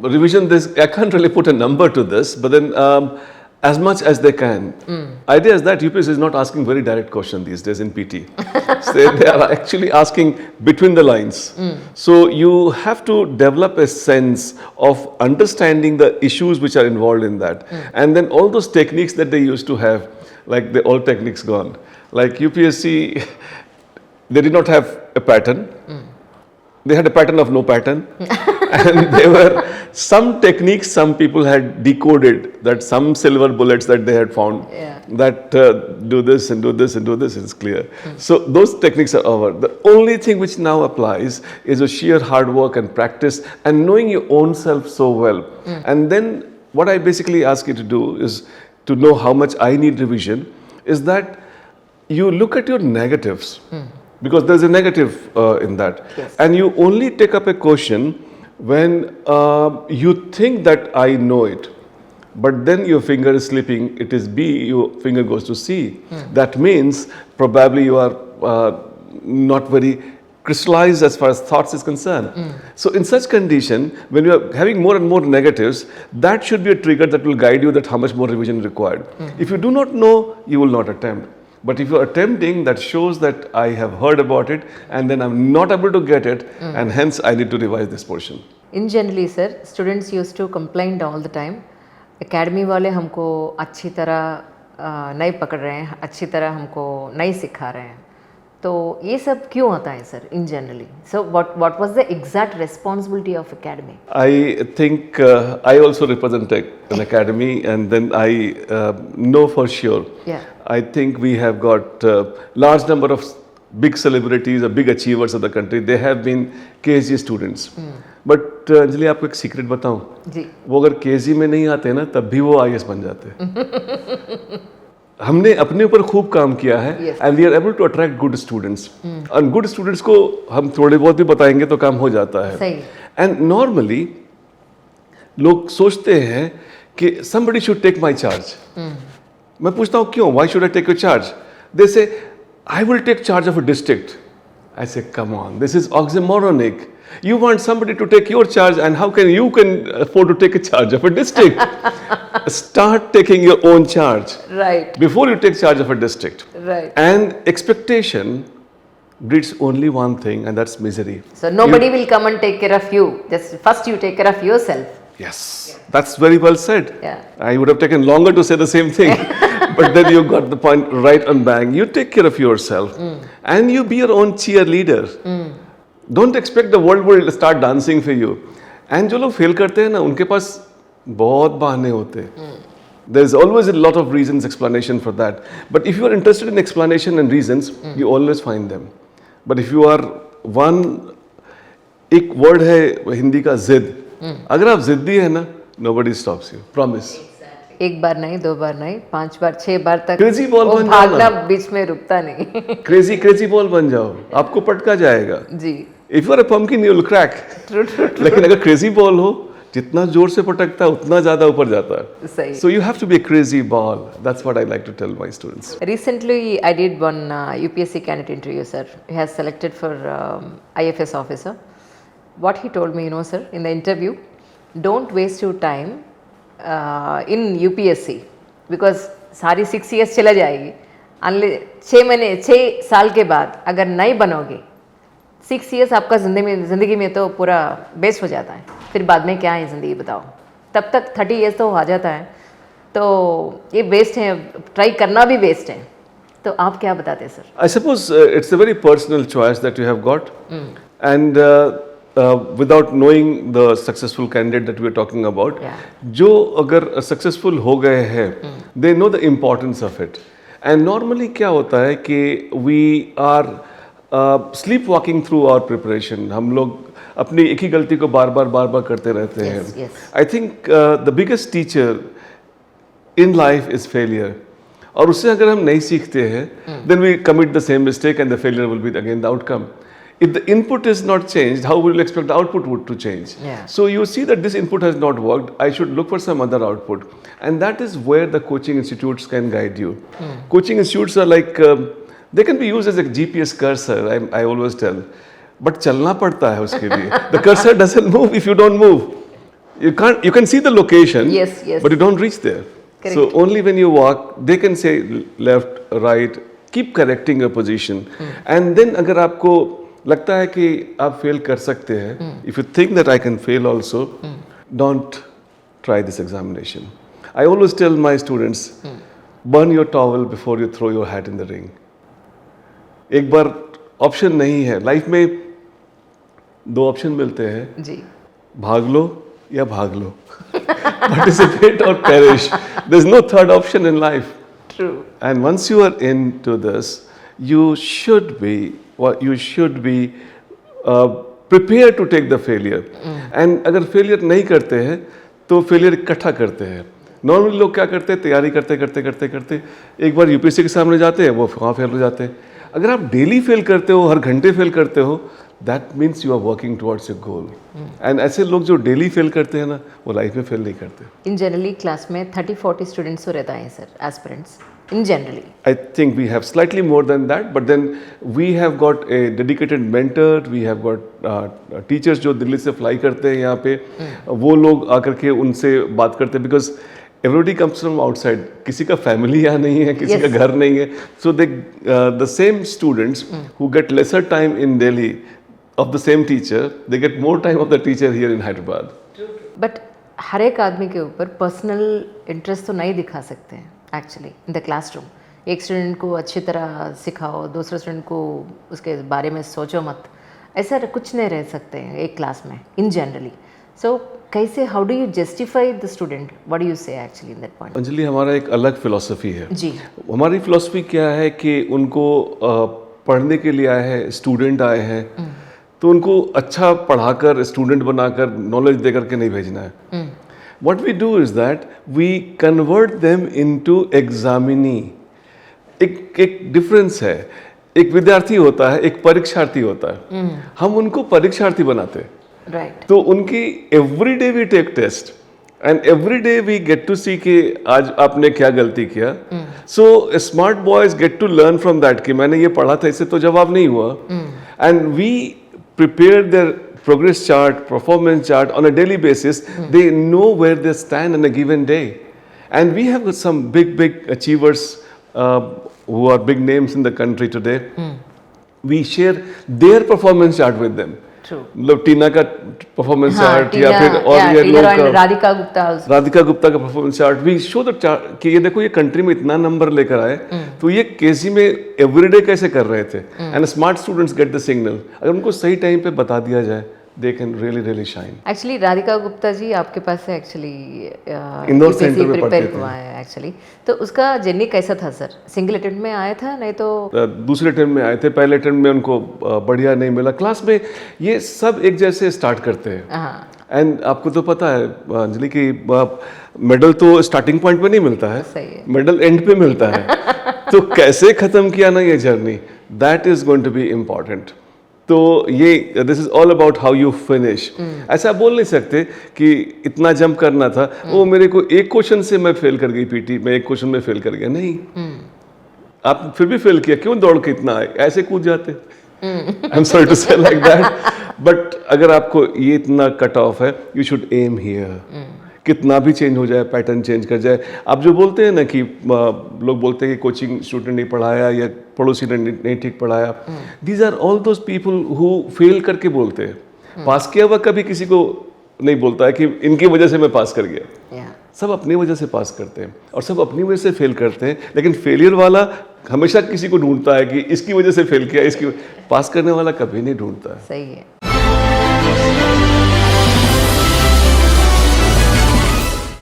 Revision, I can't really put a number to this, but then as much as they can. Idea is that UPSC is not asking very direct question these days in PT. So they are actually asking between the lines. So you have to develop a sense of understanding the issues which are involved in that. And then all those techniques that they used to have, like the old techniques gone. Like UPSC, they did not have a pattern. They had a pattern of no pattern. And there were some techniques some people had decoded, that some silver bullets that they had found that do this and do this and do this, it's clear. So those techniques are over. The only thing which now applies is a sheer hard work and practice and knowing your own self so well. And then what I basically ask you to do is to know how much I need revision, is that you look at your negatives. Because there's a negative in that. And you only take up a question when you think that I know it, but then your finger is slipping, it is B, your finger goes to C. That means probably you are not very crystallized as far as thoughts is concerned. So in such condition, when you are having more and more negatives, that should be a trigger that will guide you that how much more revision is required. If you do not know, you will not attempt. But if you are attempting, that shows that I have heard about it and then I'm not able to get it and hence I need to revise this portion. In generally sir, students used to complain all the time, academy वाले हमको अच्छी तरह नहीं पकड़ रहे हैं, अच्छी तरह हमको नहीं सिखा रहे हैं. तो ये सब क्यों होता है sir in generally? So what was the exact responsibility of academy? I think I also represent an academy and then I know for sure. I think we have got large number of big celebrities or big achievers of the country. They have been KSG students. But Anjali आपको एक secret बताऊं, वो अगर KSG में नहीं आते ना तब भी वो IAS बन जाते. हमने अपने ऊपर खूब काम किया है and we are able to attract good students. And good students को हम थोड़े बहुत भी बताएंगे तो काम हो जाता है. And normally लोग सोचते हैं कि somebody should take my charge. मैं पूछता हूँ क्यों? Why should I take your charge? They say, I will take charge of a district. I say, come on, this is oxymoronic. You want somebody to take your charge and how can you afford to take a charge of a district? Start taking your own charge. Before you take charge of a district. And expectation breeds only one thing and that's misery. So nobody will come and take care of you. Just first you take care of yourself. Yes, that's very well said. I would have taken longer to say the same thing. But then you got the point right on bang. You take care of yourself and you be your own cheerleader. Don't expect the world will start dancing for you. And जो लोग fail करते हैं ना, उनके पास बहुत बहाने होते हैं. There's always a lot of reasons, explanation for that. But if you are interested in explanation and reasons, you always find them. But if you are एक word है हिंदी का जिद. अगर आप जिद्दी है ना, nobody stops you. Promise. एक बार नहीं, दो बार नहीं, 5 बार, 6 बार तक क्रेजी बॉल बन जाओ, भागना बीच में रुकता नहीं. क्रेजी बॉल बन जाओ, आपको पटका जाएगा. जी. If you are a pumpkin, you will crack. लेकिन अगर क्रेजी बॉल हो, जितना जोर से पटकता है उतना ज्यादा ऊपर जाता है. So you have to be a crazy ball. That's what I like to tell my students. Recently, I did one UPSC candidate interview, sir. He has selected for IFS officer. What he told me, sir, in the interview, don't waste your time in UPSC because सारी 6 years चला जाएगी. Unless 6 साल के बाद अगर नहीं बनोगे, 6 years आपका जिंदगी में तो पूरा बेस्ट हो जाता है. फिर बाद में क्या है ज़िंदगी बताओ. तब तक 30 years तो आ जाता है. तो ये वेस्ट है, ट्राई करना भी वेस्ट है. तो आप क्या बताते हैं sir? I suppose it's a very personal choice that you have got. And without knowing the successful candidate that we are talking about, जो अगर successful हो गए हैं, they know the importance of it. And normally क्या होता है कि we are sleepwalking through our preparation. हम लोग अपनी एक ही गलती को बार बार करते रहते हैं. I think the biggest teacher in life is failure. और उससे अगर हम नहीं सीखते हैं, then we commit the same mistake and the failure will be again the outcome. If the input is not changed, how will you expect the output to change? So you see that this input has not worked, I should look for some other output. And that is where the coaching institutes can guide you. Coaching institutes are like, they can be used as a GPS cursor, I always tell. But chalna padta hai uske liye. The cursor doesn't move if you don't move. You can see the location, Yes, yes. but you don't reach there. Correct. So only when you walk, they can say left, right, keep correcting your position. And then अगर आपको लगता है कि आप fail कर सकते हैं, if you think that I can fail also, don't try this examination. I always tell my students, burn your towel before you throw your hat in the ring. एक बार ऑप्शन नहीं है लाइफ में, दो option मिलते हैं, जी, भाग लो या भाग लो. Participate or perish. There's no third option in life. true. And once you are into this, you should be prepared to take the failure. And अगर failure नहीं करते हैं तो failure इकट्ठा करते हैं. नॉर्मली लोग क्या करते हैं, तैयारी करते एक बार यूपीएससी के सामने जाते हैं, वो वहाँ फेल हो जाते हैं. अगर आप डेली फेल करते हो, हर घंटे फेल करते हो, that means you are working towards your goal. And ऐसे लोग जो डेली फेल करते हैं ना, वो लाइफ में फेल नहीं करते. इन जनरली क्लास में 30-40 स्टूडेंट्स तो रहता है sir, aspirants in generally. I think we have slightly more than that, but then we have got a dedicated mentor, we have got teachers जो दिल्ली से fly करते हैं यहाँ पे, वो लोग आकर के उनसे बात करते हैं, because everybody comes from outside. किसी का family यहाँ नहीं है, किसी का घर नहीं है, so the same students who get lesser time in Delhi of the same teacher, they get more time of the teacher here in Hyderabad. But हर एक आदमी के ऊपर पर्सनल इंटरेस्ट तो नहीं दिखा सकते हैं एक्चुअली इन द क्लासरूम. एक स्टूडेंट को अच्छी तरह सिखाओ, दूसरे स्टूडेंट को उसके बारे में सोचो मत, ऐसा कुछ नहीं रह सकते हैं एक क्लास में इन जनरली. सो कैसे, how do you justify the student, what do you say actually in that point? Anjali, हमारा एक अलग फिलॉसफी है. जी, हमारी फिलॉसफी क्या है कि उनको पढ़ने के लिए आए हैं, स्टूडेंट आए हैं, तो उनको अच्छा पढ़ाकर, स्टूडेंट बनाकर, नॉलेज देकर के नहीं भेजना है. What we do is that we convert them into examinee. एक डिफरेंस है. एक विद्यार्थी होता है, एक परीक्षार्थी होता है. हम उनको परीक्षार्थी बनाते हैं. राइट. तो उनकी every day we take test and every day we get to see कि आज आपने क्या गलती किया. So smart boys get to learn from that कि मैंने ये पढ़ा था, इससे तो जवाब नहीं हुआ. And we prepare their progress chart, performance chart on a daily basis. They know where they stand on a given day. And we have got some big achievers who are big names in the country today. We share their performance chart with them. True. मतलब टीना का performance chart या फिर और ये लोग का, राधिका गुप्ता का performance chart, we show the chart कि ये देखो ये कंट्री में इतना नंबर लेकर आए, तो ये केसी में एवरीडे कैसे कर रहे थे. And smart students get the signal. अगर उनको सही टाइम पे बता दिया जाए, they can really shine. Actually Radhika Gupta ji आपके पास से एक्चुअली इंदौर सेंटर में प्रिपेयर पढ़ते हुआ है एक्चुअली. तो उसका जर्नी कैसा था सर? सिंगल अटेम्प्ट में आया था, नहीं तो दूसरे अटेम्प्ट में आए थे. पहले अटेम्प्ट में उनको बढ़िया नहीं मिला. क्लास में ये सब एक जैसे स्टार्ट करते हैं. एंड आपको तो पता है अंजलि कि मेडल तो स्टार्टिंग पॉइंट पे नहीं मिलता है, सही है, मेडल एंड पे मिलता है. तो कैसे खत्म किया ना ये journey, that is going to be important. तो ये this is all about how you finish. ऐसा बोल नहीं सकते कि इतना जंप करना था, वो मेरे को एक क्वेश्चन से मैं फेल कर गई पीटी में, एक क्वेश्चन में फेल कर गया. नहीं, आप फिर भी फेल किया, क्यों दौड़ के इतना आए, ऐसे कूद जाते. आई एम सॉरी टू से लाइक दैट, बट अगर आपको ये इतना कट ऑफ है, यू शुड एम हियर. कितना भी चेंज हो जाए, पैटर्न चेंज कर जाए. आप जो बोलते हैं ना कि लोग बोलते हैं कि कोचिंग स्टूडेंट नहीं पढ़ाया या पड़ोसी ने नहीं ठीक पढ़ाया, these are all those people who fail करके बोलते हैं. पास किया हुआ कभी किसी को नहीं बोलता है कि इनकी वजह से मैं पास कर गया. सब अपनी वजह से पास करते हैं और सब अपनी वजह से फेल करते हैं. लेकिन फेलियर वाला हमेशा किसी को ढूंढता है कि इसकी वजह से फेल किया, इसकी पास करने वाला कभी नहीं ढूंढता है. सही है.